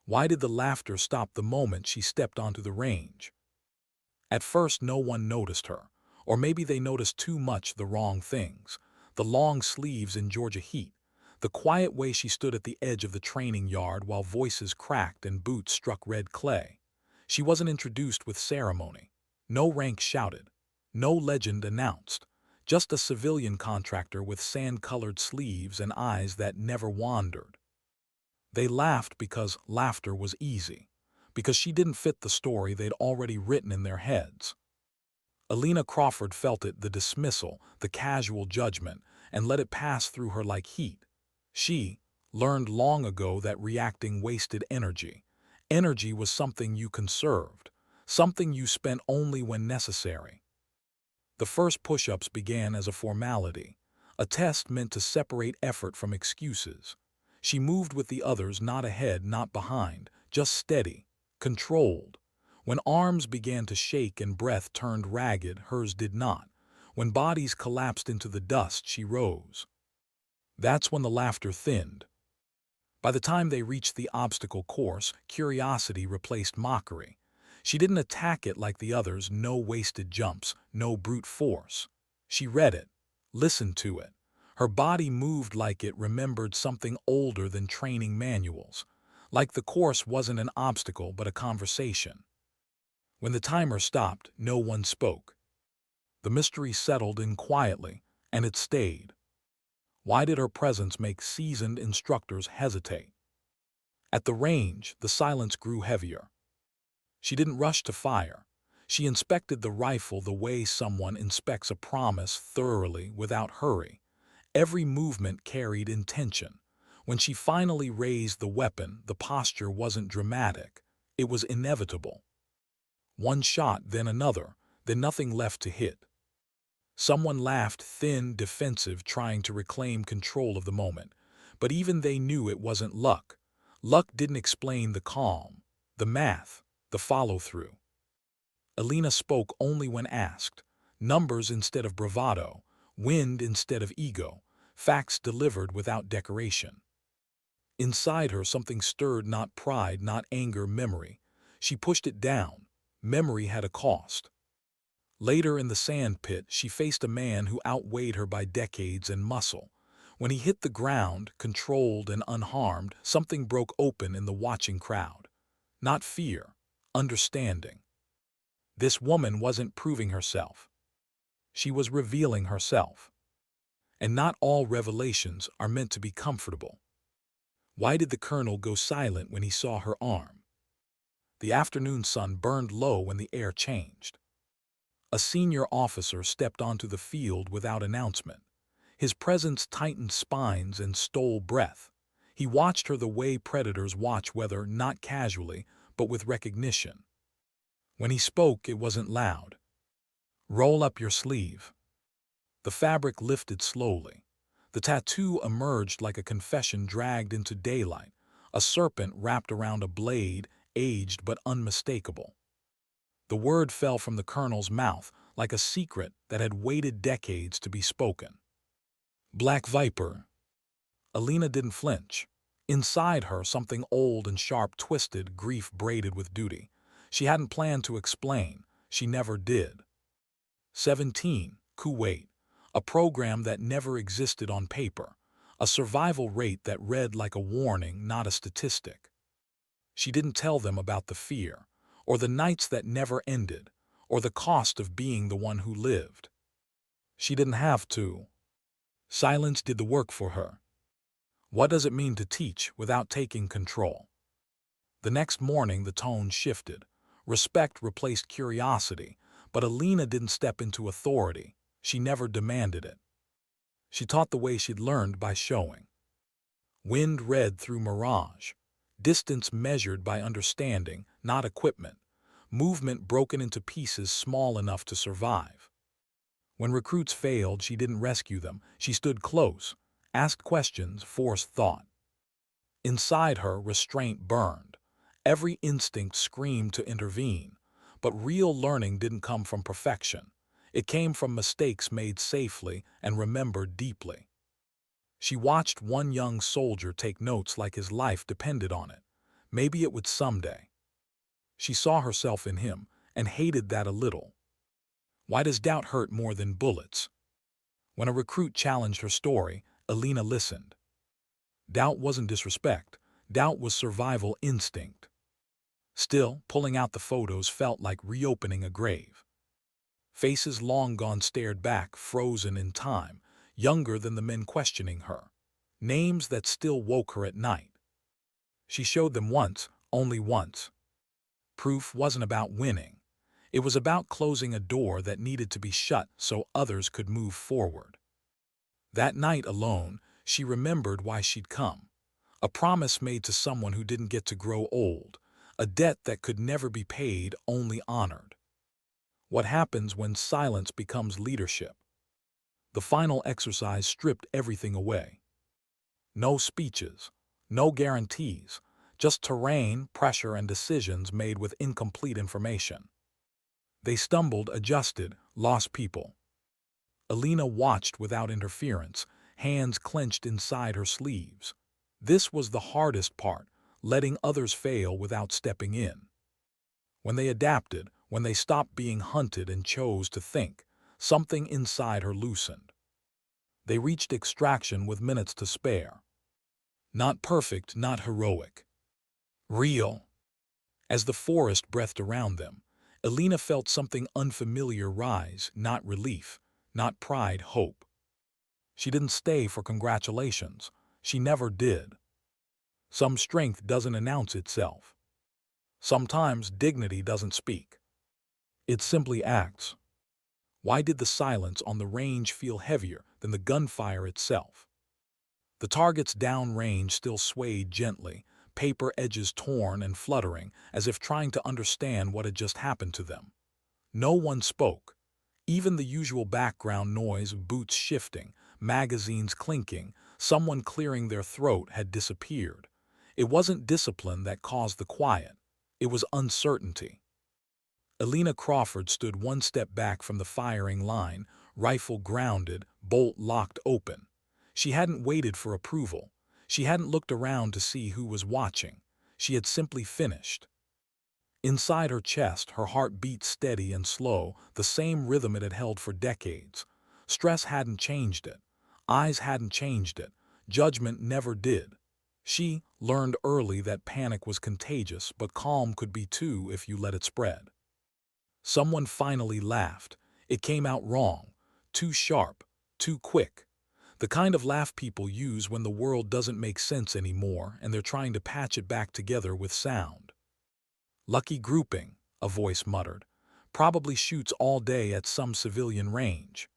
Why did the laughter stop the moment she stepped onto the range? At first, no one noticed her, or maybe they noticed too much the wrong things. The long sleeves in Georgia heat, the quiet way she stood at the edge of the training yard while voices cracked and boots struck red clay. She wasn't introduced with ceremony. No rank shouted. No legend announced. Just a civilian contractor with sand-colored sleeves and eyes that never wandered. They laughed because laughter was easy, because she didn't fit the story they'd already written in their heads. Alina Crawford felt it, the dismissal, the casual judgment, and let it pass through her like heat. She learned long ago that reacting wasted energy. Energy was something you conserved, something you spent only when necessary. The first push-ups began as a formality, a test meant to separate effort from excuses. She moved with the others, not ahead, not behind, just steady, controlled. When arms began to shake and breath turned ragged, hers did not. When bodies collapsed into the dust, she rose. That's when the laughter thinned. By the time they reached the obstacle course, curiosity replaced mockery. She didn't attack it like the others, no wasted jumps, no brute force. She read it, listened to it. Her body moved like it remembered something older than training manuals, like the course wasn't an obstacle but a conversation. When the timer stopped, no one spoke. The mystery settled in quietly, and it stayed. Why did her presence make seasoned instructors hesitate? At the range, the silence grew heavier. She didn't rush to fire. She inspected the rifle the way someone inspects a promise, thoroughly, without hurry. Every movement carried intention. When she finally raised the weapon, the posture wasn't dramatic. It was inevitable. One shot, then another, then nothing left to hit. Someone laughed, thin, defensive, trying to reclaim control of the moment. But even they knew it wasn't luck. Luck didn't explain the calm, the math, the follow-through. Alina spoke only when asked. Numbers instead of bravado, wind instead of ego, facts delivered without decoration. Inside her, something stirred, not pride, not anger, memory. She pushed it down. Memory had a cost. Later in the sand pit, she faced a man who outweighed her by decades and muscle. When he hit the ground, controlled and unharmed, something broke open in the watching crowd. Not fear, understanding. This woman wasn't proving herself. She was revealing herself. And not all revelations are meant to be comfortable. Why did the colonel go silent when he saw her arm? The afternoon sun burned low when the air changed. A senior officer stepped onto the field without announcement. His presence tightened spines and stole breath. He watched her the way predators watch weather, not casually, but with recognition. When he spoke, it wasn't loud. "Roll up your sleeve." The fabric lifted slowly. The tattoo emerged like a confession dragged into daylight, a serpent wrapped around a blade, aged but unmistakable. The word fell from the colonel's mouth like a secret that had waited decades to be spoken. Black Viper. Alina didn't flinch. Inside her, something old and sharp twisted, grief braided with duty. She hadn't planned to explain. She never did. 17. Kuwait. A program that never existed on paper. A survival rate that read like a warning, not a statistic. She didn't tell them about the fear, or the nights that never ended, or the cost of being the one who lived. She didn't have to. Silence did the work for her. What does it mean to teach without taking control? The next morning, the tone shifted. Respect replaced curiosity, but Alina didn't step into authority. She never demanded it. She taught the way she'd learned, by showing. Wind read through mirage. Distance measured by understanding, not equipment. Movement broken into pieces small enough to survive. When recruits failed, she didn't rescue them. She stood close, asked questions, forced thought. Inside her, restraint burned. Every instinct screamed to intervene. But real learning didn't come from perfection. It came from mistakes made safely and remembered deeply. She watched one young soldier take notes like his life depended on it. Maybe it would someday. She saw herself in him and hated that a little. Why does doubt hurt more than bullets? When a recruit challenged her story, Alina listened. Doubt wasn't disrespect. Doubt was survival instinct. Still, pulling out the photos felt like reopening a grave. Faces long gone stared back, frozen in time, younger than the men questioning her. Names that still woke her at night. She showed them once, only once. Proof wasn't about winning. It was about closing a door that needed to be shut so others could move forward. That night alone, she remembered why she'd come. A promise made to someone who didn't get to grow old. A debt that could never be paid, only honored. What happens when silence becomes leadership? The final exercise stripped everything away. No speeches, no guarantees, just terrain, pressure, and decisions made with incomplete information. They stumbled, adjusted, lost people. Alina watched without interference, hands clenched inside her sleeves. This was the hardest part, letting others fail without stepping in. When they adapted, when they stopped being hunted and chose to think, something inside her loosened. They reached extraction with minutes to spare. Not perfect, not heroic. Real. As the forest breathed around them, Alina felt something unfamiliar rise, not relief, not pride, hope. She didn't stay for congratulations. She never did. Some strength doesn't announce itself. Sometimes dignity doesn't speak. It simply acts. Why did the silence on the range feel heavier than the gunfire itself? The target's downrange still swayed gently, paper edges torn and fluttering, as if trying to understand what had just happened to them. No one spoke. Even the usual background noise of boots shifting, magazines clinking, someone clearing their throat had disappeared. It wasn't discipline that caused the quiet. It was uncertainty. Alina Crawford stood one step back from the firing line, rifle grounded, bolt locked open. She hadn't waited for approval. She hadn't looked around to see who was watching. She had simply finished. Inside her chest, her heart beat steady and slow, the same rhythm it had held for decades. Stress hadn't changed it. Eyes hadn't changed it. Judgment never did. She learned early that panic was contagious, but calm could be too if you let it spread. Someone finally laughed. It came out wrong. Too sharp. Too quick. The kind of laugh people use when the world doesn't make sense anymore and they're trying to patch it back together with sound. Lucky grouping, a voice muttered. Probably shoots all day at some civilian range.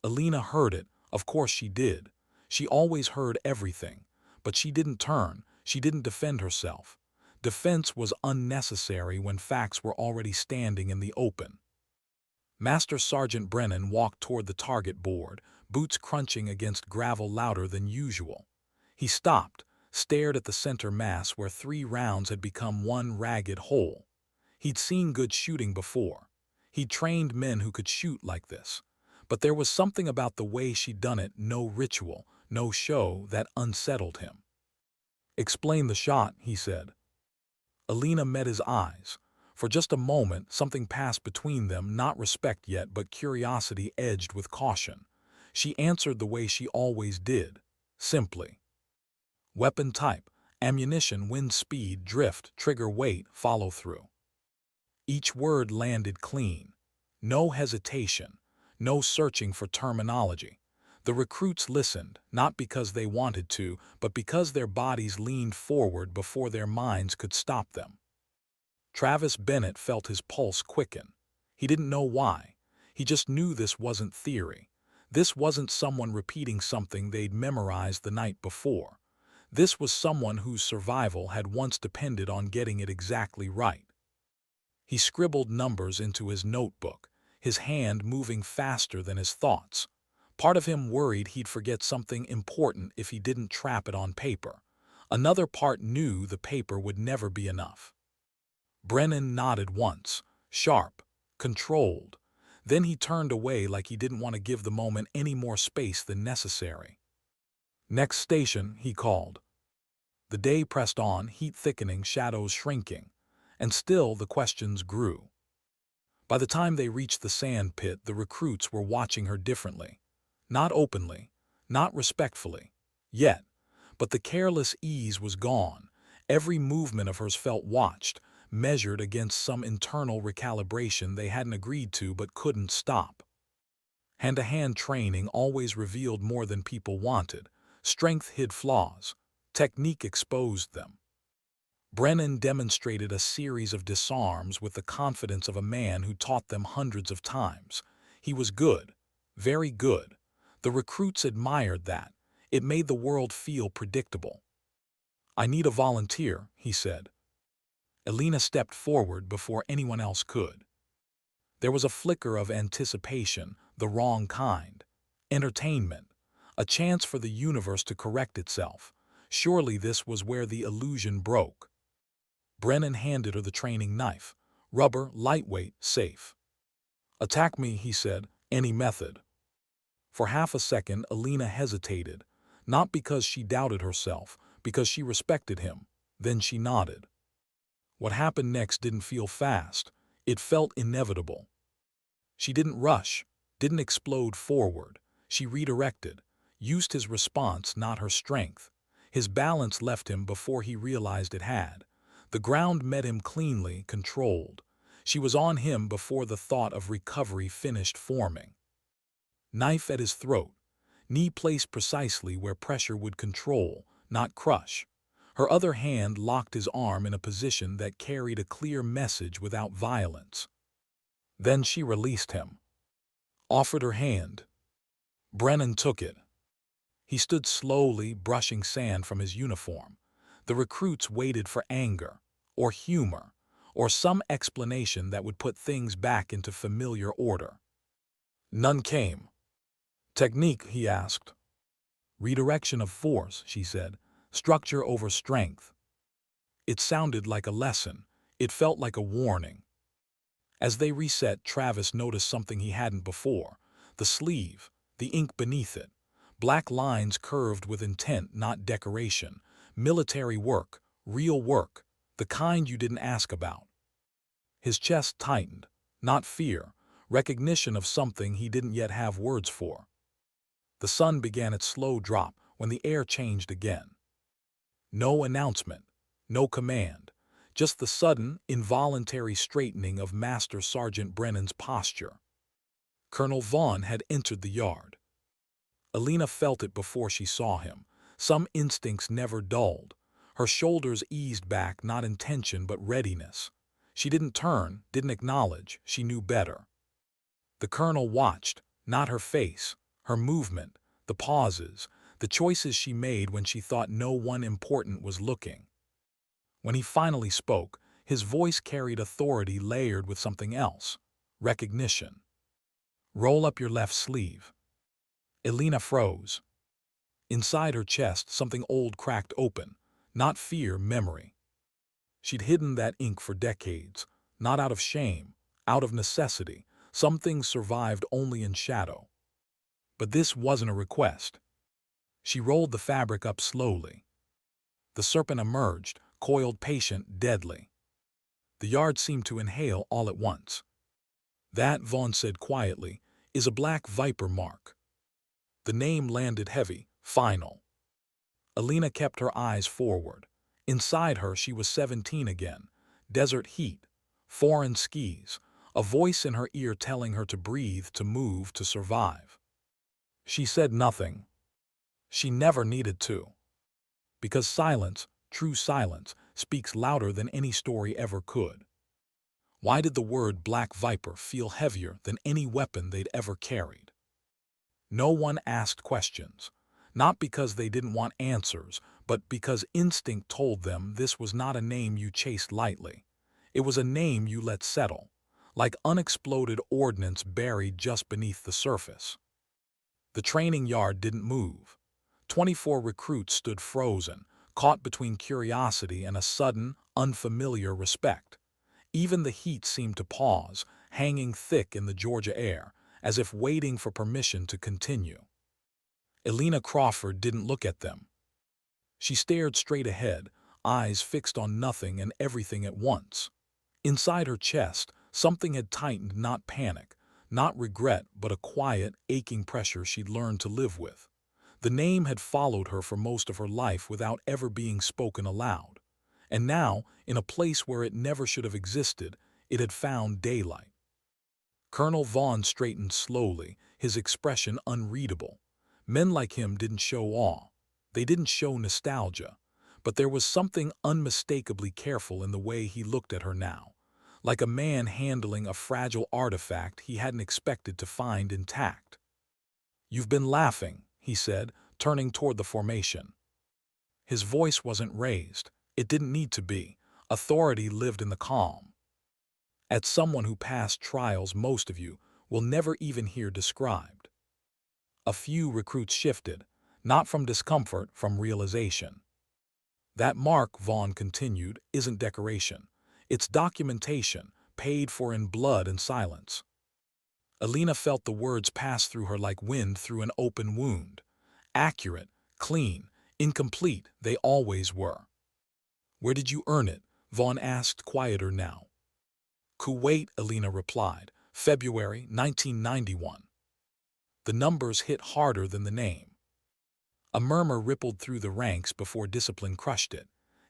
Alina heard it. Of course she did. She always heard everything. But she didn't turn. She didn't defend herself. Defense was unnecessary when facts were already standing in the open. Master Sergeant Brennan walked toward the target board, boots crunching against gravel louder than usual. He stopped, stared at the center mass where 3 rounds had become one ragged hole. He'd seen good shooting before. He'd trained men who could shoot like this. But there was something about the way she'd done it, no ritual, no show, that unsettled him. "Explain the shot," he said. Alina met his eyes. For just a moment, something passed between them, not respect yet, but curiosity edged with caution. She answered the way she always did, simply. Weapon type, ammunition, wind speed, drift, trigger weight, follow through. Each word landed clean. No hesitation, no searching for terminology. The recruits listened, not because they wanted to, but because their bodies leaned forward before their minds could stop them. Travis Bennett felt his pulse quicken. He didn't know why. He just knew this wasn't theory. This wasn't someone repeating something they'd memorized the night before. This was someone whose survival had once depended on getting it exactly right. He scribbled numbers into his notebook, his hand moving faster than his thoughts. Part of him worried he'd forget something important if he didn't trap it on paper. Another part knew the paper would never be enough. Brennan nodded once, sharp, controlled. Then he turned away like he didn't want to give the moment any more space than necessary. "Next station," he called. The day pressed on, heat thickening, shadows shrinking, and still the questions grew. By the time they reached the sand pit, the recruits were watching her differently. Not openly, not respectfully, yet, but the careless ease was gone. Every movement of hers felt watched, measured against some internal recalibration they hadn't agreed to but couldn't stop. Hand-to-hand training always revealed more than people wanted. Strength hid flaws. Technique exposed them. Brennan demonstrated a series of disarms with the confidence of a man who taught them hundreds of times. He was good, very good. The recruits admired that. It made the world feel predictable. "I need a volunteer," he said. Elena stepped forward before anyone else could. There was a flicker of anticipation, the wrong kind. Entertainment, a chance for the universe to correct itself. Surely this was where the illusion broke. Brennan handed her the training knife. Rubber, lightweight, safe. "Attack me," he said, "any method." For half a second, Elena hesitated, not because she doubted herself, because she respected him. Then she nodded. What happened next didn't feel fast. It felt inevitable. She didn't rush, didn't explode forward. She redirected, used his response, not her strength. His balance left him before he realized it had. The ground met him cleanly, controlled. She was on him before the thought of recovery finished forming. Knife at his throat, knee placed precisely where pressure would control, not crush. Her other hand locked his arm in a position that carried a clear message without violence. Then she released him. Offered her hand. Brennan took it. He stood slowly, brushing sand from his uniform. The recruits waited for anger, or humor, or some explanation that would put things back into familiar order. None came. "Technique?" he asked. "Redirection of force," she said. "Structure over strength." It sounded like a lesson. It felt like a warning. As they reset, Travis noticed something he hadn't before. The sleeve, the ink beneath it. Black lines curved with intent, not decoration. Military work, real work, the kind you didn't ask about. His chest tightened, not fear, recognition of something he didn't yet have words for. The sun began its slow drop when the air changed again. No announcement, no command, just the sudden, involuntary straightening of Master Sergeant Brennan's posture. Colonel Vaughn had entered the yard. Elena felt it before she saw him. Some instincts never dulled. Her shoulders eased back, not in tension but readiness. She didn't turn, didn't acknowledge, she knew better. The colonel watched, not her face, her movement, the pauses, the choices she made when she thought no one important was looking. When he finally spoke, his voice carried authority layered with something else, recognition. "Roll up your left sleeve." Elena froze. Inside her chest, something old cracked open, not fear, memory. She'd hidden that ink for decades, not out of shame, out of necessity. Some things survived only in shadow. But this wasn't a request. She rolled the fabric up slowly. The serpent emerged, coiled, patient, deadly. The yard seemed to inhale all at once. "That," Vaughn said quietly, "is a black viper mark." The name landed heavy, final. Elena kept her eyes forward. Inside her, she was 17 again. Desert heat, foreign skis, a voice in her ear telling her to breathe, to move, to survive. She said nothing. She never needed to. Because silence, true silence, speaks louder than any story ever could. Why did the word Black Viper feel heavier than any weapon they'd ever carried? No one asked questions, not because they didn't want answers, but because instinct told them this was not a name you chased lightly. It was a name you let settle, like unexploded ordnance buried just beneath the surface. The training yard didn't move. 24 recruits stood frozen, caught between curiosity and a sudden, unfamiliar respect. Even the heat seemed to pause, hanging thick in the Georgia air, as if waiting for permission to continue. Elena Crawford didn't look at them. She stared straight ahead, eyes fixed on nothing and everything at once. Inside her chest, something had tightened, not panic, not regret, but a quiet, aching pressure she'd learned to live with. The name had followed her for most of her life without ever being spoken aloud. And now, in a place where it never should have existed, it had found daylight. Colonel Vaughn straightened slowly, his expression unreadable. Men like him didn't show awe. They didn't show nostalgia. But there was something unmistakably careful in the way he looked at her now, like a man handling a fragile artifact he hadn't expected to find intact. "You've been laughing," he said, turning toward the formation. His voice wasn't raised. It didn't need to be. Authority lived in the calm. "At someone who passed trials most of you will never even hear described." A few recruits shifted, not from discomfort, from realization. "That mark," Vaughn continued, "isn't decoration. It's documentation, paid for in blood and silence." Alina felt the words pass through her like wind through an open wound. Accurate, clean, incomplete, they always were. "Where did you earn it?" Vaughn asked, quieter now. "Kuwait," Alina replied. "February 1991. The numbers hit harder than the name. A murmur rippled through the ranks before discipline crushed it.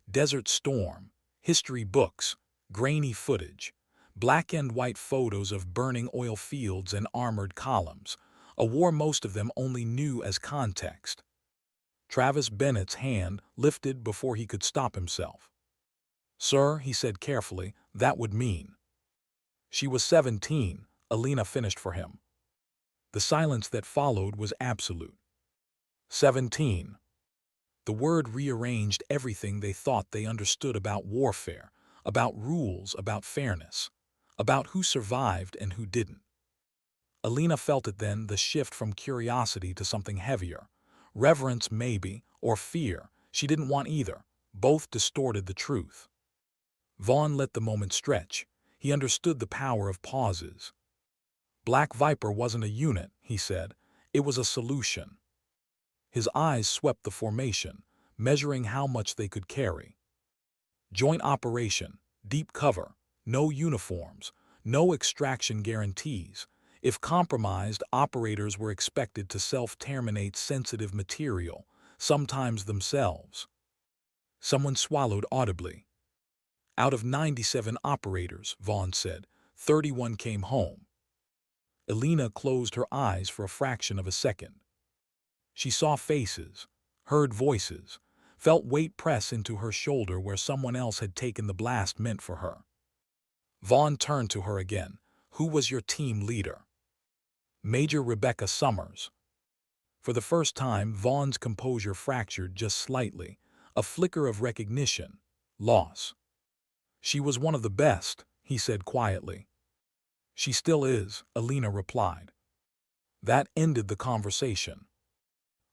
Desert Storm, history books, grainy footage, black and white photos of burning oil fields and armored columns, a war most of them only knew as context. Travis Bennett's hand lifted before he could stop himself. "Sir," he said carefully, "that would mean." "She was 17, Alina finished for him. The silence that followed was absolute. 17. The word rearranged everything they thought they understood about warfare, about rules, about fairness, about who survived and who didn't. Alina felt it then, the shift from curiosity to something heavier. Reverence maybe, or fear. She didn't want either. Both distorted the truth. Vaughn let the moment stretch. He understood the power of pauses. Black Viper wasn't a unit, he said. It was a solution. His eyes swept the formation, measuring how much they could carry. Joint operation, deep cover, no uniforms, no extraction guarantees. If compromised, operators were expected to self-terminate sensitive material, sometimes themselves. Someone swallowed audibly. Out of 97 operators, Vaughn said, 31 came home. Alina closed her eyes for a fraction of a second. She saw faces, heard voices, felt weight press into her shoulder where someone else had taken the blast meant for her. Vaughn turned to her again. "Who was your team leader?" "Major Rebecca Summers." For the first time, Vaughn's composure fractured just slightly, a flicker of recognition, loss. "She was one of the best," he said quietly. "She still is," Alina replied. That ended the conversation.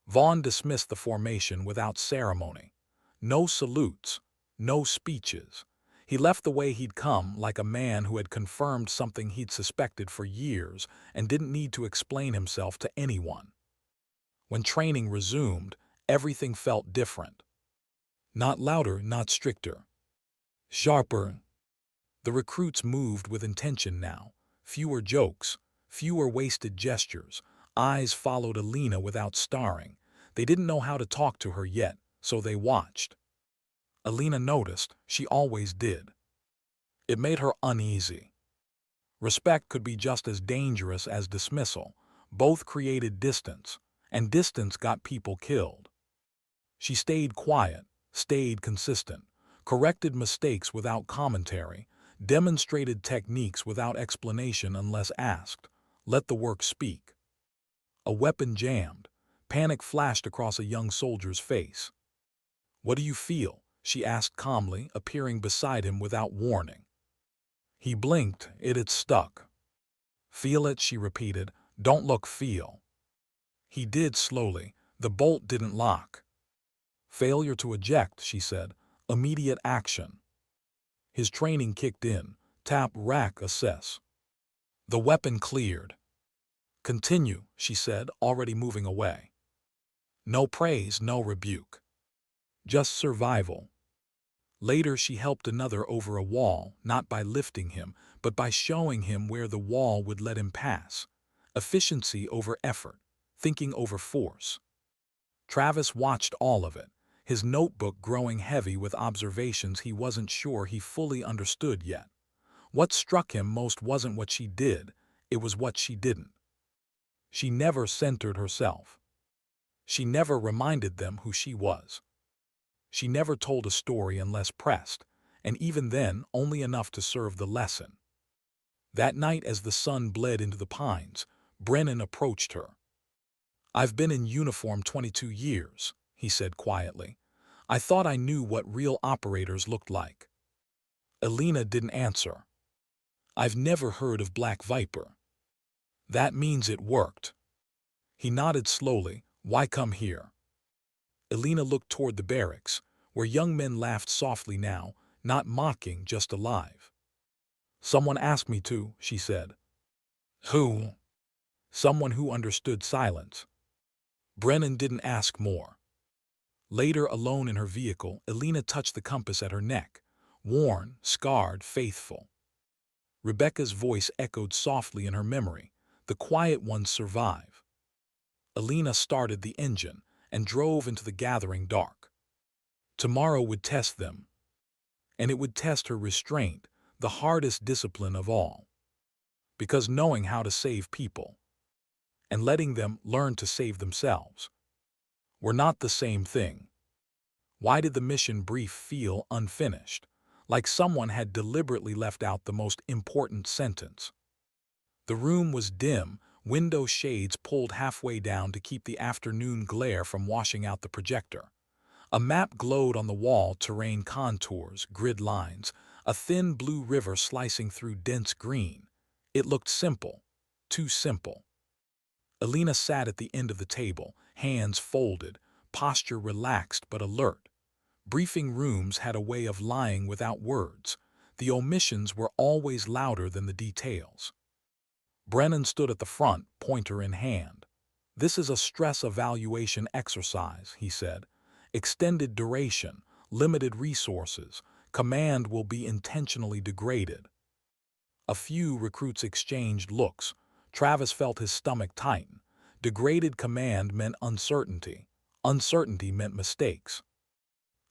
Vaughn dismissed the formation without ceremony. No salutes, no speeches. He left the way he'd come, like a man who had confirmed something he'd suspected for years and didn't need to explain himself to anyone. When training resumed, everything felt different. Not louder, not stricter. Sharper. The recruits moved with intention now. Fewer jokes, fewer wasted gestures. Eyes followed Alina without starring. They didn't know how to talk to her yet, so they watched. Alina noticed, she always did. It made her uneasy. Respect could be just as dangerous as dismissal. Both created distance, and distance got people killed. She stayed quiet, stayed consistent, corrected mistakes without commentary, demonstrated techniques without explanation unless asked, let the work speak. A weapon jammed. Panic flashed across a young soldier's face. "What do you feel?" she asked calmly, appearing beside him without warning. He blinked. It had stuck. "Feel it," she repeated. "Don't look, feel." He did slowly. The bolt didn't lock. "Failure to eject," she said. "Immediate action." His training kicked in. Tap, rack, assess. The weapon cleared. "Continue," she said, already moving away. No praise, no rebuke. just survival. Later she helped another over a wall, not by lifting him, but by showing him where the wall would let him pass. Efficiency over effort, thinking over force. Travis watched all of it, his notebook growing heavy with observations he wasn't sure he fully understood yet. What struck him most wasn't what she did, it was what she didn't. She never centered herself. She never reminded them who she was. She never told a story unless pressed, and even then only enough to serve the lesson. That night as the sun bled into the pines, Brennan approached her. "I've been in uniform 22 years," he said quietly. "I thought I knew what real operators looked like." Elena didn't answer. "I've never heard of Black Viper." "That means it worked." He nodded slowly. "Why come here?" Elena looked toward the barracks, where young men laughed softly now, not mocking, just alive. "Someone asked me to," she said. "Who?" "Someone who understood silence." Brennan didn't ask more. Later, alone in her vehicle, Elena touched the compass at her neck. Worn, scarred, faithful. Rebecca's voice echoed softly in her memory. The quiet ones survive. Elena started the engine and drove into the gathering dark. Tomorrow would test them. And it would test her restraint, the hardest discipline of all. Because knowing how to save people and letting them learn to save themselves were not the same thing. Why did the mission brief feel unfinished, like someone had deliberately left out the most important sentence? The room was dim, window shades pulled halfway down to keep the afternoon glare from washing out the projector. A map glowed on the wall, terrain contours, grid lines, a thin blue river slicing through dense green. It looked simple, too simple. Elena sat at the end of the table, hands folded, posture relaxed but alert. Briefing rooms had a way of lying without words. The omissions were always louder than the details. Brennan stood at the front, pointer in hand. "This is a stress evaluation exercise," he said. "Extended duration, limited resources. Command will be intentionally degraded." A few recruits exchanged looks. Travis felt his stomach tighten. Degraded command meant uncertainty. Uncertainty meant mistakes.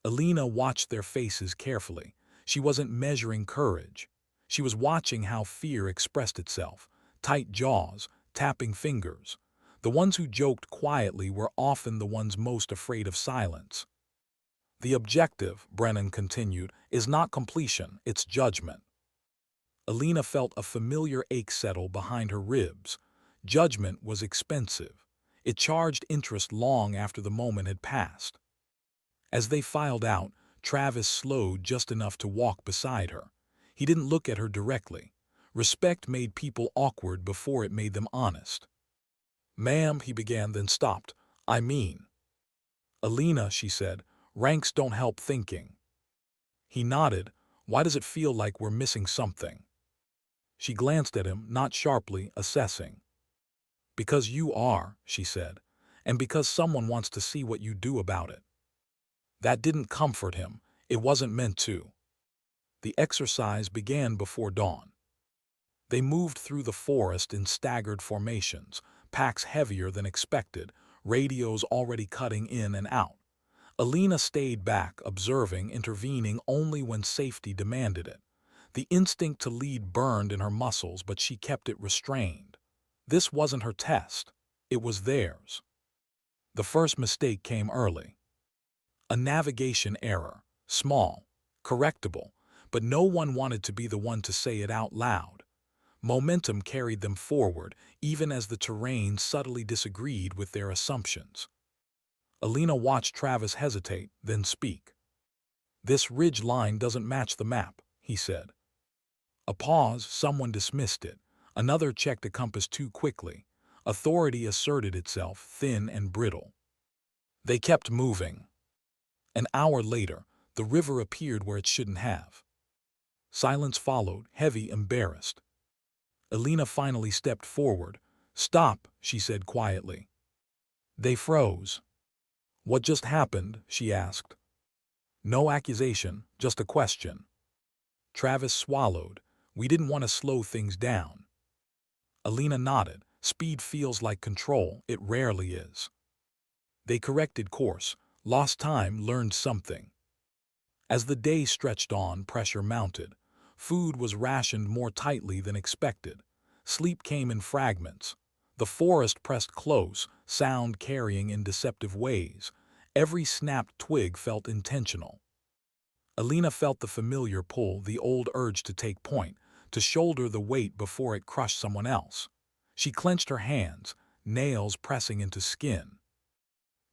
Elena watched their faces carefully. She wasn't measuring courage. She was watching how fear expressed itself. Tight jaws, tapping fingers. The ones who joked quietly were often the ones most afraid of silence. "The objective," Brennan continued, "is not completion, it's judgment." Elena felt a familiar ache settle behind her ribs. Judgment was expensive. It charged interest long after the moment had passed. As they filed out, Travis slowed just enough to walk beside her. He didn't look at her directly. Respect made people awkward before it made them honest. "Ma'am," he began, then stopped. "I mean." "Elena," she said, "ranks don't help thinking." He nodded. "Why does it feel like we're missing something?" She glanced at him, not sharply, assessing. "Because you are," she said, "and because someone wants to see what you do about it." That didn't comfort him. It wasn't meant to. The exercise began before dawn. They moved through the forest in staggered formations, packs heavier than expected, radios already cutting in and out. Elena stayed back, observing, intervening only when safety demanded it. The instinct to lead burned in her muscles, but she kept it restrained. This wasn't her test. It was theirs. The first mistake came early. A navigation error, small, correctable, but no one wanted to be the one to say it out loud. Momentum carried them forward, even as the terrain subtly disagreed with their assumptions. Elena watched Travis hesitate, then speak. "This ridge line doesn't match the map," he said. A pause, someone dismissed it. Another checked a compass too quickly. Authority asserted itself, thin and brittle. They kept moving. An hour later, the river appeared where it shouldn't have. Silence followed, heavy, embarrassed. Elena finally stepped forward. "Stop," she said quietly. They froze. "What just happened?" she asked. No accusation, just a question. Travis swallowed. We didn't want to slow things down. Alina nodded. Speed feels like control. It rarely is. They corrected course, lost time, learned something. As the day stretched on, pressure mounted. Food was rationed more tightly than expected. Sleep came in fragments. The forest pressed close, sound carrying in deceptive ways. Every snapped twig felt intentional. Alina felt the familiar pull, the old urge to take point, to shoulder the weight before it crushed someone else. She clenched her hands, nails pressing into skin.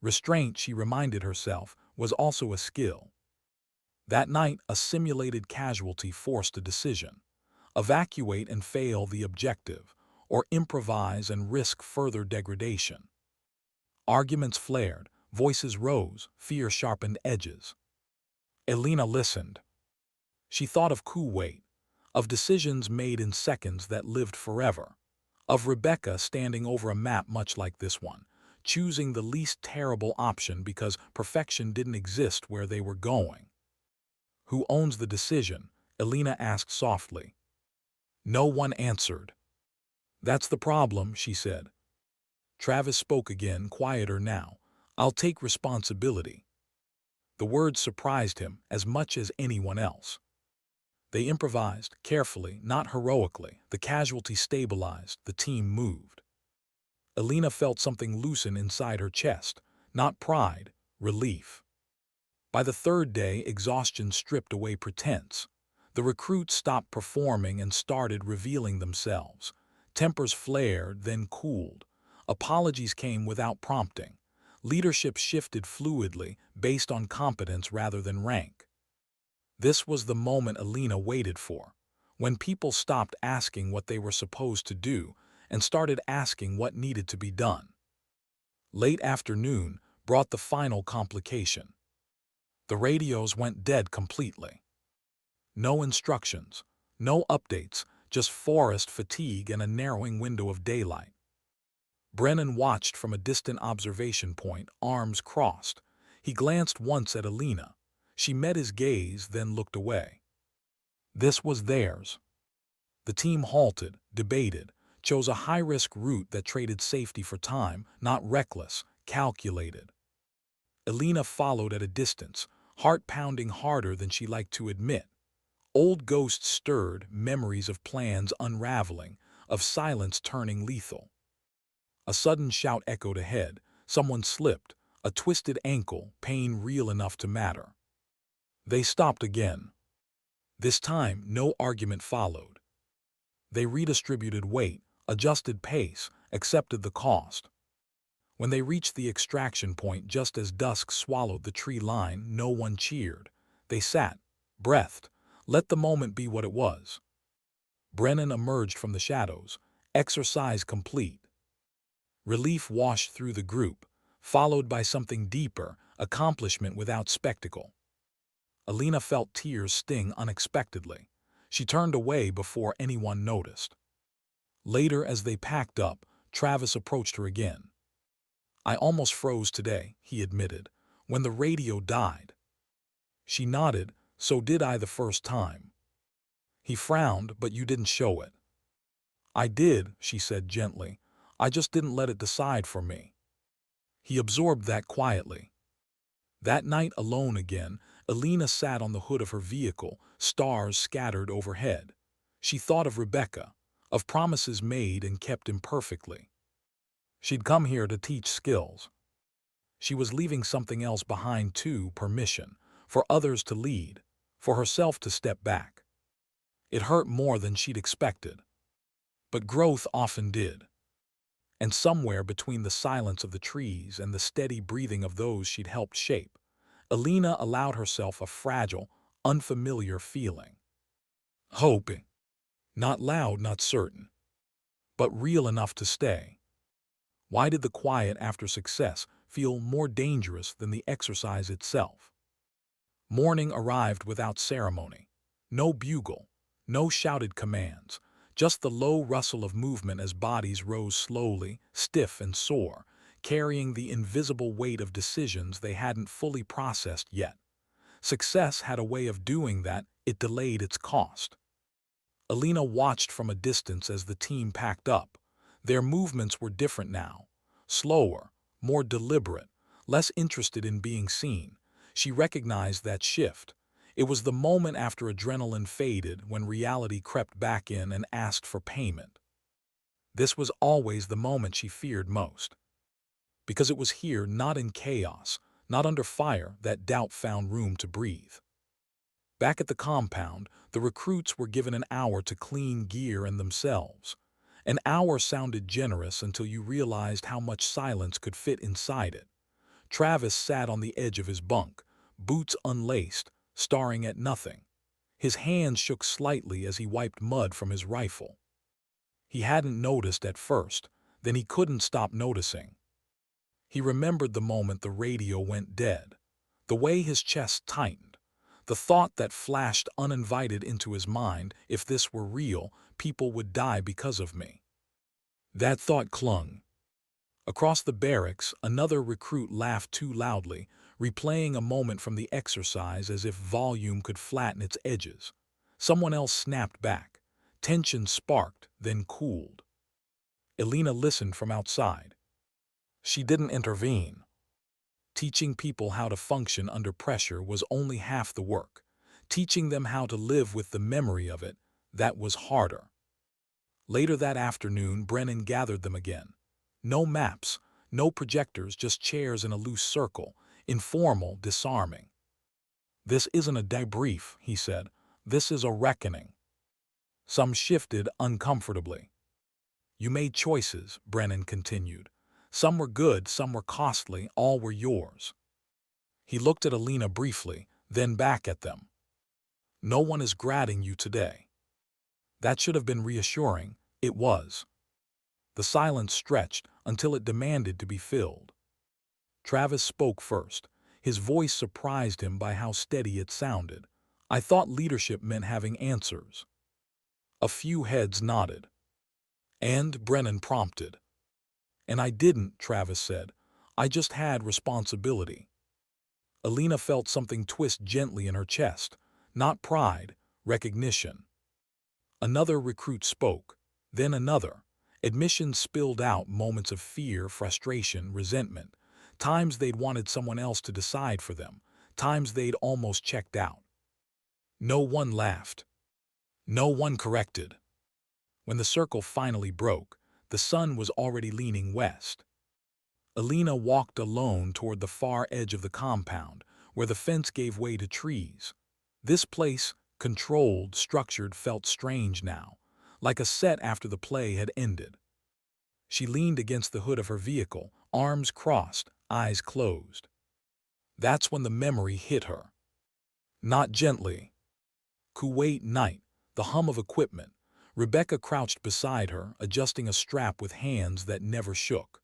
Restraint, she reminded herself, was also a skill. That night, a simulated casualty forced a decision. Evacuate and fail the objective, or improvise and risk further degradation. Arguments flared, voices rose, fear sharpened edges. Alina listened. She thought of Kuwait, of decisions made in seconds that lived forever, of Rebecca standing over a map much like this one, choosing the least terrible option because perfection didn't exist where they were going. Who owns the decision? Alina asked softly. No one answered. That's the problem, she said. Travis spoke again, quieter now. I'll take responsibility. The words surprised him as much as anyone else. They improvised, carefully, not heroically. The casualty stabilized, the team moved. Alina felt something loosen inside her chest, not pride, relief. By the third day, exhaustion stripped away pretense. The recruits stopped performing and started revealing themselves. Tempers flared, then cooled. Apologies came without prompting. Leadership shifted fluidly, based on competence rather than rank. This was the moment Alina waited for, when people stopped asking what they were supposed to do and started asking what needed to be done. Late afternoon brought the final complication. The radios went dead completely. No instructions, no updates, just forest fatigue and a narrowing window of daylight. Brennan watched from a distant observation point, arms crossed. He glanced once at Alina. She met his gaze, then looked away. This was theirs. The team halted, debated, chose a high-risk route that traded safety for time, not reckless, calculated. Alina followed at a distance, heart pounding harder than she liked to admit. Old ghosts stirred, memories of plans unraveling, of silence turning lethal. A sudden shout echoed ahead. Someone slipped, a twisted ankle, pain real enough to matter. They stopped again. This time, no argument followed. They redistributed weight, adjusted pace, accepted the cost. When they reached the extraction point just as dusk swallowed the tree line, no one cheered. They sat, breathed, let the moment be what it was. Brennan emerged from the shadows, exercise complete. Relief washed through the group, followed by something deeper, accomplishment without spectacle. Alina felt tears sting unexpectedly. She turned away before anyone noticed. Later, as they packed up, Travis approached her again. I almost froze today, he admitted, when the radio died. She nodded, so did I the first time. He frowned, but you didn't show it. I did, she said gently. I just didn't let it decide for me. He absorbed that quietly. That night, alone again, Alina sat on the hood of her vehicle, stars scattered overhead. She thought of Rebecca, of promises made and kept imperfectly. She'd come here to teach skills. She was leaving something else behind too, permission, for others to lead, for herself to step back. It hurt more than she'd expected. But growth often did. And somewhere between the silence of the trees and the steady breathing of those she'd helped shape, Alina allowed herself a fragile, unfamiliar feeling. Hoping. Not loud, not certain, but real enough to stay. Why did the quiet after success feel more dangerous than the exercise itself? Morning arrived without ceremony. No bugle, no shouted commands, just the low rustle of movement as bodies rose slowly, stiff and sore, carrying the invisible weight of decisions they hadn't fully processed yet. Success had a way of doing that. It delayed its cost. Alina watched from a distance as the team packed up. Their movements were different now. Slower, more deliberate, less interested in being seen. She recognized that shift. It was the moment after adrenaline faded when reality crept back in and asked for payment. This was always the moment she feared most. Because it was here, not in chaos, not under fire, that doubt found room to breathe. Back at the compound, the recruits were given an hour to clean gear and themselves. An hour sounded generous until you realized how much silence could fit inside it. Travis sat on the edge of his bunk, boots unlaced, staring at nothing. His hands shook slightly as he wiped mud from his rifle. He hadn't noticed at first, then he couldn't stop noticing. He remembered the moment the radio went dead, the way his chest tightened, the thought that flashed uninvited into his mind: if this were real, people would die because of me. That thought clung. Across the barracks, another recruit laughed too loudly, replaying a moment from the exercise as if volume could flatten its edges. Someone else snapped back. Tension sparked, then cooled. Alina listened from outside. She didn't intervene. Teaching people how to function under pressure was only half the work. Teaching them how to live with the memory of it, that was harder. Later that afternoon, Brennan gathered them again. No maps, no projectors, just chairs in a loose circle, informal, disarming. "This isn't a debrief," he said. "This is a reckoning." Some shifted uncomfortably. "You made choices," Brennan continued. "Some were good, some were costly, all were yours." He looked at Alina briefly, then back at them. "No one is grading you today." That should have been reassuring. It was. The silence stretched until it demanded to be filled. Travis spoke first. His voice surprised him by how steady it sounded. "I thought leadership meant having answers." A few heads nodded. "And?" Brennan prompted. "And I didn't," Travis said. "I just had responsibility." Alina felt something twist gently in her chest. Not pride, recognition. Another recruit spoke. Then another. Admissions spilled out, moments of fear, frustration, resentment. Times they'd wanted someone else to decide for them. Times they'd almost checked out. No one laughed. No one corrected. When the circle finally broke, the sun was already leaning west. Alina walked alone toward the far edge of the compound, where the fence gave way to trees. This place, controlled, structured, felt strange now, like a set after the play had ended. She leaned against the hood of her vehicle, arms crossed, eyes closed. That's when the memory hit her. Not gently. Kuwait night, the hum of equipment. Rebecca crouched beside her, adjusting a strap with hands that never shook.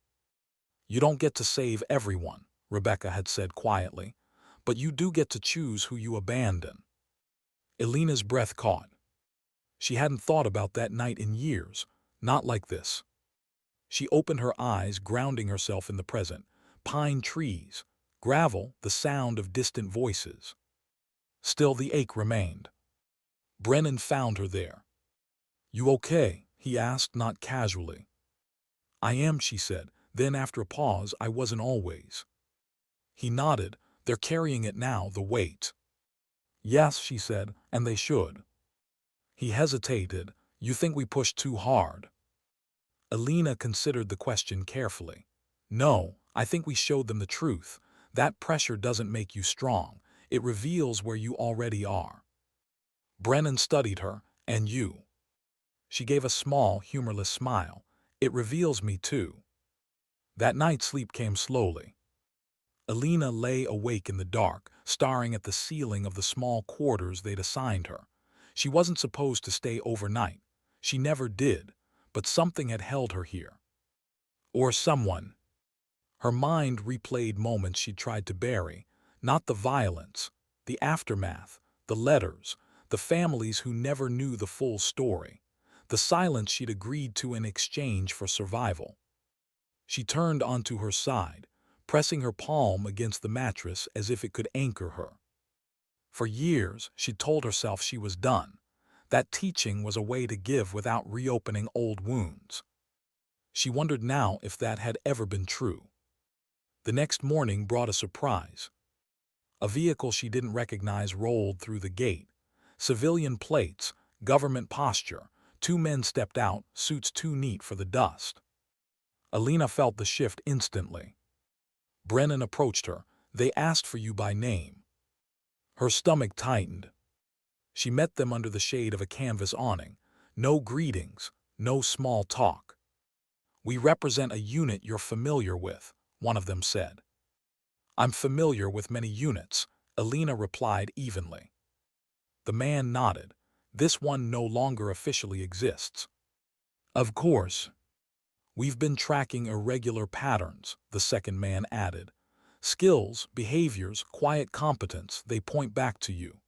"You don't get to save everyone," Rebecca had said quietly, "but you do get to choose who you abandon." Alina's breath caught. She hadn't thought about that night in years, not like this. She opened her eyes, grounding herself in the present. Pine trees, gravel, the sound of distant voices. Still the ache remained. Brennan found her there. "You okay?" he asked, not casually. "I am," she said. Then after a pause, "I wasn't always." He nodded. "They're carrying it now, the weight." "Yes," she said, "and they should." He hesitated. "You think we pushed too hard?" Alina considered the question carefully. "No, I think we showed them the truth. That pressure doesn't make you strong. It reveals where you already are." Brennan studied her. "And you?" She gave a small, humorless smile. "It reveals me too." That night sleep came slowly. Alina lay awake in the dark, staring at the ceiling of the small quarters they'd assigned her. She wasn't supposed to stay overnight. She never did, but something had held her here. Or someone. Her mind replayed moments she'd tried to bury, not the violence, the aftermath, the letters, the families who never knew the full story, the silence she'd agreed to in exchange for survival. She turned onto her side, pressing her palm against the mattress as if it could anchor her. For years, she'd told herself she was done, that teaching was a way to give without reopening old wounds. She wondered now if that had ever been true. The next morning brought a surprise. A vehicle she didn't recognize rolled through the gate. Civilian plates, government posture. Two men stepped out, suits too neat for the dust. Alina felt the shift instantly. Brennan approached her. They asked for you by name. Her stomach tightened. She met them under the shade of a canvas awning. No greetings, no small talk. We represent a unit you're familiar with, one of them said. I'm familiar with many units, Alina replied evenly. The man nodded. This one no longer officially exists. Of course. We've been tracking irregular patterns, the second man added. Skills, behaviors, quiet competence, they point back to you.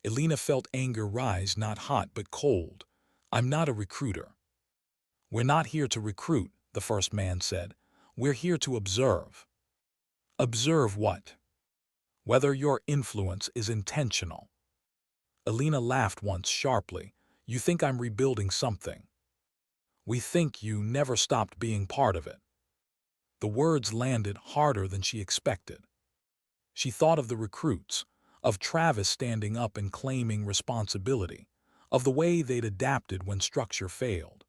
Alina felt anger rise, not hot but cold. I'm not a recruiter. We're not here to recruit, the first man said. We're here to observe. Observe what? Whether your influence is intentional. Alina laughed once sharply. You think I'm rebuilding something. We think you never stopped being part of it. The words landed harder than she expected. She thought of the recruits, of Travis standing up and claiming responsibility, of the way they'd adapted when structure failed.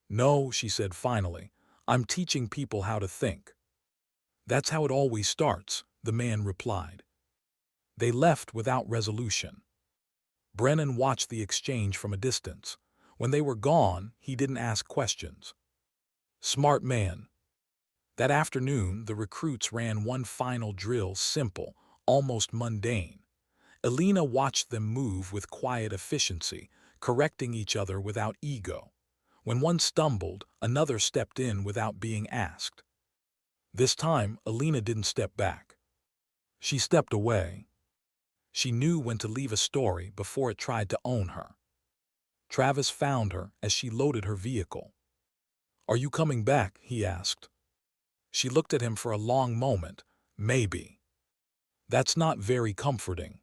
No, she said finally, I'm teaching people how to think. That's how it always starts, the man replied. They left without resolution. Brennan watched the exchange from a distance. When they were gone, he didn't ask questions. Smart man. That afternoon, the recruits ran one final drill, simple, almost mundane. Alina watched them move with quiet efficiency, correcting each other without ego. When one stumbled, another stepped in without being asked. This time, Alina didn't step back. She stepped away. She knew when to leave a story before it tried to own her. Travis found her as she loaded her vehicle. Are you coming back? He asked. She looked at him for a long moment. Maybe. That's not very comforting.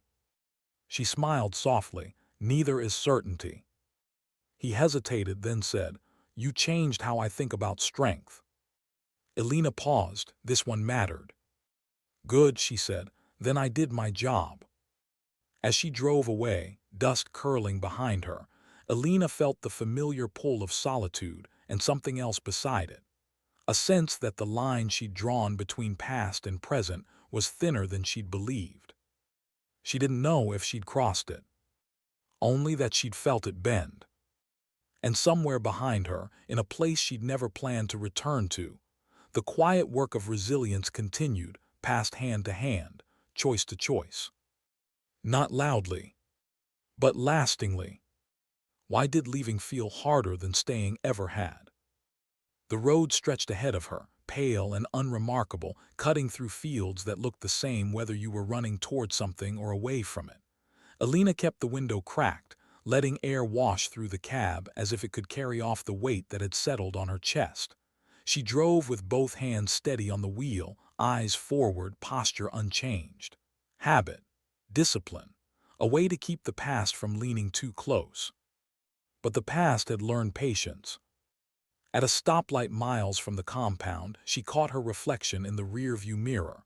She smiled softly. Neither is certainty. He hesitated, then said, You changed how I think about strength. Alina paused. This one mattered. Good, she said. Then I did my job. As she drove away, dust curling behind her, Alina felt the familiar pull of solitude and something else beside it. A sense that the line she'd drawn between past and present was thinner than she'd believed. She didn't know if she'd crossed it. Only that she'd felt it bend. And somewhere behind her, in a place she'd never planned to return to, the quiet work of resilience continued, passed hand to hand, choice to choice. Not loudly, but lastingly. Why did leaving feel harder than staying ever had? The road stretched ahead of her, pale and unremarkable, cutting through fields that looked the same whether you were running toward something or away from it. Alina kept the window cracked, letting air wash through the cab as if it could carry off the weight that had settled on her chest. She drove with both hands steady on the wheel, eyes forward, posture unchanged. Habit, discipline, a way to keep the past from leaning too close. But the past had learned patience. At a stoplight miles from the compound, she caught her reflection in the rearview mirror.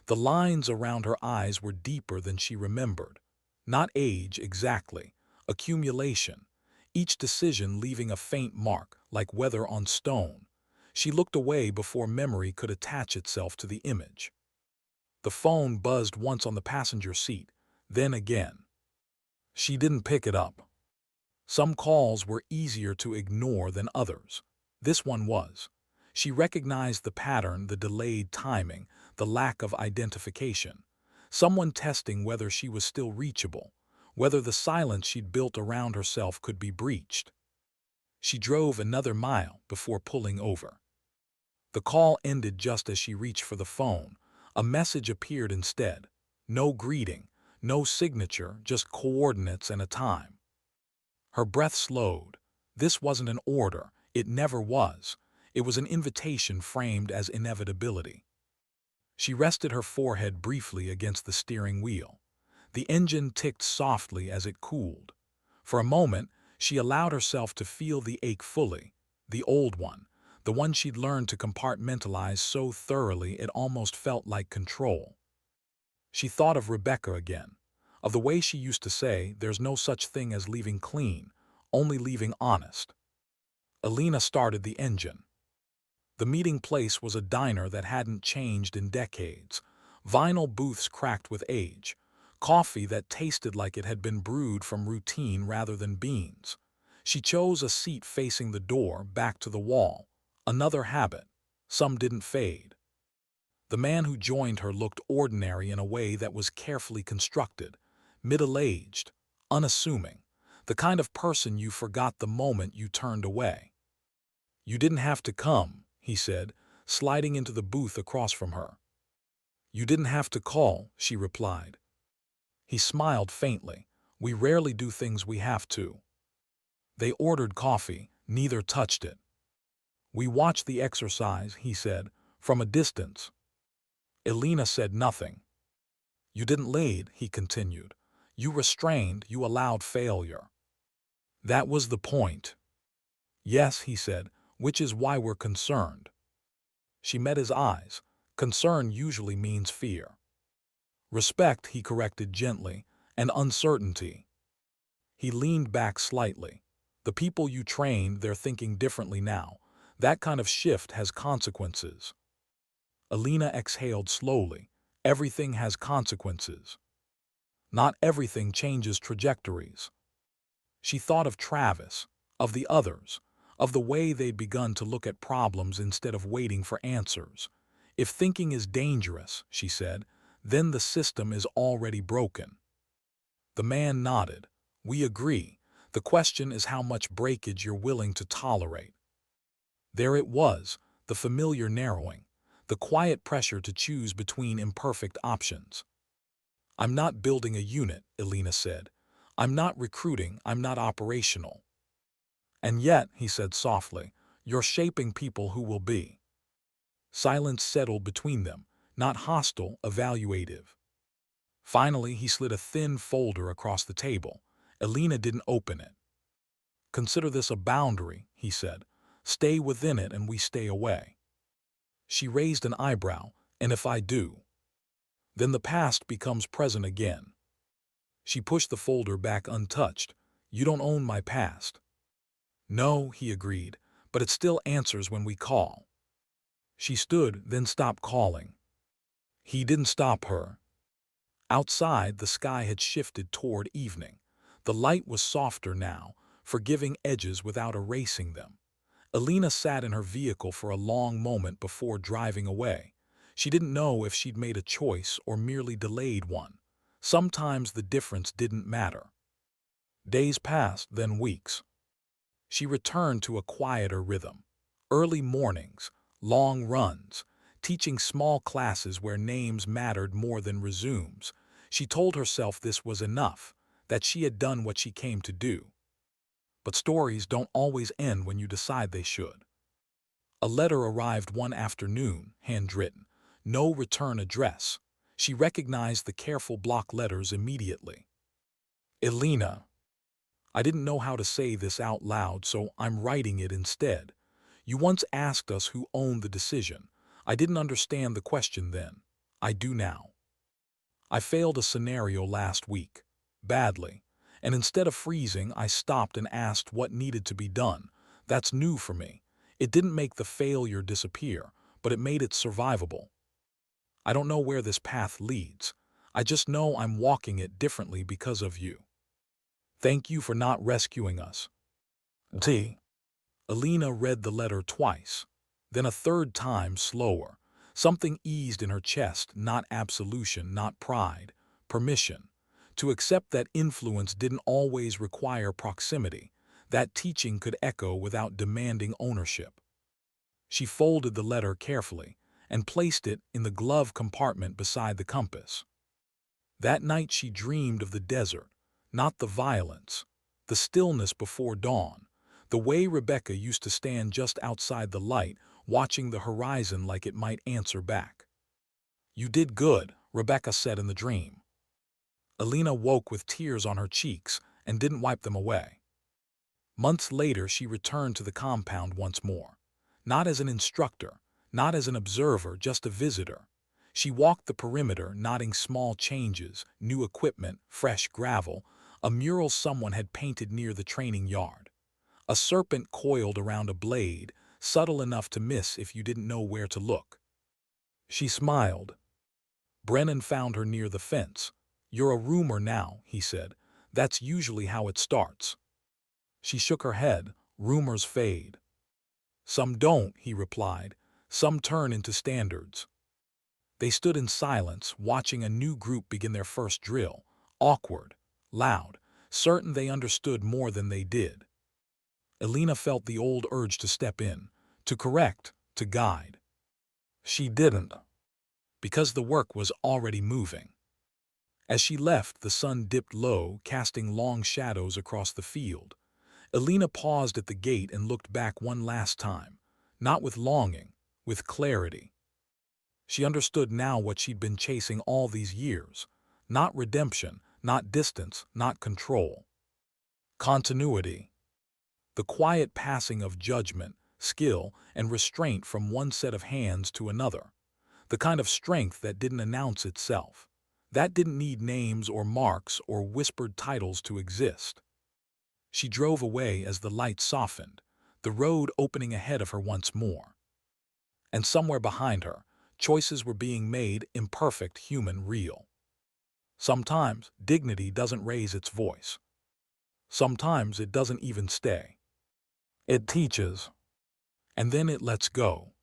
The lines around her eyes were deeper than she remembered. Not age exactly, accumulation, each decision leaving a faint mark, like weather on stone. She looked away before memory could attach itself to the image. The phone buzzed once on the passenger seat, then again. She didn't pick it up. Some calls were easier to ignore than others. This one was. She recognized the pattern, the delayed timing, the lack of identification. Someone testing whether she was still reachable, whether the silence she'd built around herself could be breached. She drove another mile before pulling over. The call ended just as she reached for the phone. A message appeared instead. No greeting, no signature, just coordinates and a time. Her breath slowed. This wasn't an order. It never was. It was an invitation framed as inevitability. She rested her forehead briefly against the steering wheel. The engine ticked softly as it cooled. For a moment, she allowed herself to feel the ache fully, the old one, the one she'd learned to compartmentalize so thoroughly it almost felt like control. She thought of Rebecca again, of the way she used to say, "There's no such thing as leaving clean, only leaving honest." Alina started the engine. The meeting place was a diner that hadn't changed in decades. Vinyl booths cracked with age. Coffee that tasted like it had been brewed from routine rather than beans. She chose a seat facing the door, back to the wall. Another habit. Some didn't fade. The man who joined her looked ordinary in a way that was carefully constructed. Middle-aged, unassuming. The kind of person you forgot the moment you turned away. "You didn't have to come," he said, sliding into the booth across from her. "You didn't have to call," she replied. He smiled faintly. "We rarely do things we have to." They ordered coffee, neither touched it. "We watched the exercise," he said, "from a distance." Alina said nothing. "You didn't lead," he continued. "You restrained, you allowed failure." "That was the point." "Yes," he said, "which is why we're concerned." She met his eyes. Concern usually means fear. "Respect," he corrected gently, "and uncertainty." He leaned back slightly. "The people you trained, they're thinking differently now. That kind of shift has consequences." Alina exhaled slowly. "Everything has consequences." "Not everything changes trajectories." She thought of Travis, of the others, of the way they'd begun to look at problems instead of waiting for answers. "If thinking is dangerous," she said, "then the system is already broken." The man nodded. "We agree. The question is how much breakage you're willing to tolerate." There it was, the familiar narrowing, the quiet pressure to choose between imperfect options. "I'm not building a unit," Alina said. "I'm not recruiting, I'm not operational." "And yet," he said softly, "you're shaping people who will be." Silence settled between them, not hostile, evaluative. Finally, he slid a thin folder across the table. Alina didn't open it. "Consider this a boundary," he said. "Stay within it and we stay away." She raised an eyebrow. "And if I do?" "Then the past becomes present again." She pushed the folder back untouched. "You don't own my past." "No," he agreed, "but it still answers when we call." She stood, then stopped calling. He didn't stop her. Outside, the sky had shifted toward evening. The light was softer now, forgiving edges without erasing them. Alina sat in her vehicle for a long moment before driving away. She didn't know if she'd made a choice or merely delayed one. Sometimes the difference didn't matter. Days passed, then weeks. She returned to a quieter rhythm. Early mornings, long runs, teaching small classes where names mattered more than resumes. She told herself this was enough, that she had done what she came to do. But stories don't always end when you decide they should. A letter arrived one afternoon, handwritten. No return address. She recognized the careful block letters immediately. "Alina, I didn't know how to say this out loud, so I'm writing it instead. You once asked us who owned the decision. I didn't understand the question then. I do now. I failed a scenario last week. Badly. And instead of freezing, I stopped and asked what needed to be done. That's new for me. It didn't make the failure disappear, but it made it survivable. I don't know where this path leads. I just know I'm walking it differently because of you. Thank you for not rescuing us. T." Alina read the letter twice, then a third time slower. Something eased in her chest, not absolution, not pride, permission. To accept that influence didn't always require proximity, that teaching could echo without demanding ownership. She folded the letter carefully and placed it in the glove compartment beside the compass. That night she dreamed of the desert, not the violence, the stillness before dawn, the way Rebecca used to stand just outside the light, watching the horizon like it might answer back. "You did good," Rebecca said in the dream. Alina woke with tears on her cheeks and didn't wipe them away. Months later, she returned to the compound once more. Not as an instructor, not as an observer, just a visitor. She walked the perimeter, noting small changes, new equipment, fresh gravel, a mural someone had painted near the training yard. A serpent coiled around a blade, subtle enough to miss if you didn't know where to look. She smiled. Brennan found her near the fence. "You're a rumor now," he said. "That's usually how it starts." She shook her head. "Rumors fade." "Some don't," he replied. "Some turn into standards." They stood in silence, watching a new group begin their first drill. Awkward, loud, certain they understood more than they did. Alina felt the old urge to step in, to correct, to guide. She didn't, because the work was already moving. As she left, the sun dipped low, casting long shadows across the field. Alina paused at the gate and looked back one last time, not with longing, with clarity. She understood now what she'd been chasing all these years. Not redemption, not distance, not control. Continuity. The quiet passing of judgment, skill, and restraint from one set of hands to another. The kind of strength that didn't announce itself. That didn't need names or marks or whispered titles to exist. She drove away as the light softened, the road opening ahead of her once more. And somewhere behind her, choices were being made, imperfect, human, real. Sometimes dignity doesn't raise its voice. Sometimes it doesn't even stay. It teaches, and then it lets go.